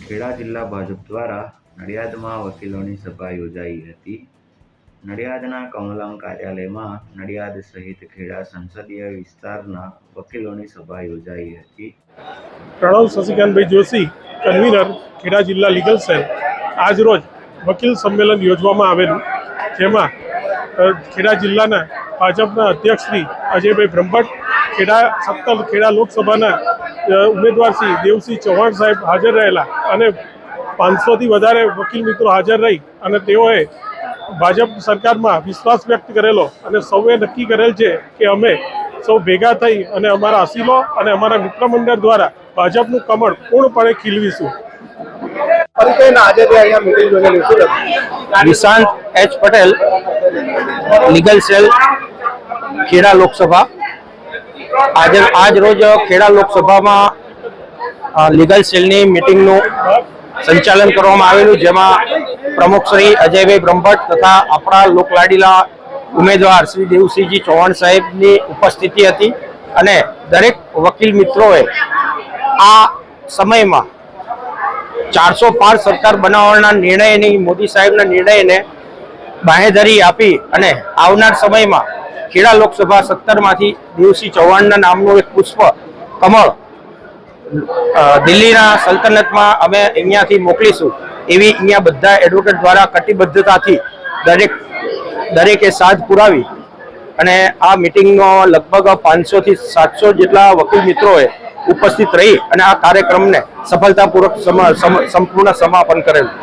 ખેડા જિલ્લા ભાજપ દ્વારા નડિયાદમાં વકીલોની સભા યોજાઈ હતી। નડિયાદના કમલમ કાર્યાલયમાં નડિયાદ સહિત ખેડા સંસદીય વિસ્તારના વકીલોની સભા યોજાઈ હતી। પ્રણવ શશિકાંતભાઈ જોશી, કન્વીનર ખેડા જિલ્લા લીગલ સેલ, આજ રોજ વકીલ સંમેલન યોજવામાં આવેલું, જેમાં ખેડા જિલ્લાના ભાજપના અધ્યક્ષ શ્રી અજયભાઈ બ્રહ્મભટ્ટ, ખેડા લોકસભાના ઉમેદવાર શ્રી દેવસિંહ ચૌહાણ સાહેબ હાજર રહેલા અને 500થી વધારે વકીલ મિત્રો હાજર રહી અને તેઓએ ભાજપ સરકારમાં વિશ્વાસ વ્યક્ત કરેલો અને સૌએ નક્કી કરેલ છે કે અમે સૌ ભેગા થઈ અને અમારા અસીલો અને અમારા મિત્ર મંડળ દ્વારા ભાજપનું કમળ પૂર્ણપણે ખીલવીશું। Nishant H Patel, legal cell, Kheda Lok Sabha. આજ રોજ ખેડા લોકસભામાં લીગલ સેલની મિટિંગનું સંચાલન કરવામાં આવેલું, જેમાં પ્રમુખ શ્રી અજયભાઈ બ્રહ્મભટ્ટ તથા આપણા લોકલાડીલા ઉમેદવાર શ્રી દેવસિંહજી ચૌહાણ સાહેબની ઉપસ્થિતિ હતી અને દરેક વકીલ મિત્રોએ આ સમયમાં 405 સરકાર બનાવવાના નિર્ણયની, મોદી સાહેબના નિર્ણયને બાંહેધરી આપી અને આવનાર સમયમાં ખેડા લોકસભા 17માંથી દેવસિંહ ચૌહાણના નામનું એક પુષ્પ કમળ દિલ્હીના સલ્તનતમાં અમે અહીંયાથી મોકલીશું એવી અહીંયા બધા એડવોકેટ દ્વારા કટિબદ્ધતાથી દરેકે સાથ પુરાવી અને આ મિટિંગનો લગભગ 500થી 700 જેટલા વકીલ મિત્રોએ ઉપસ્થિત રહી અને આ કાર્યક્રમને સફળતાપૂર્વક સંપૂર્ણ સમાપન કરેલું।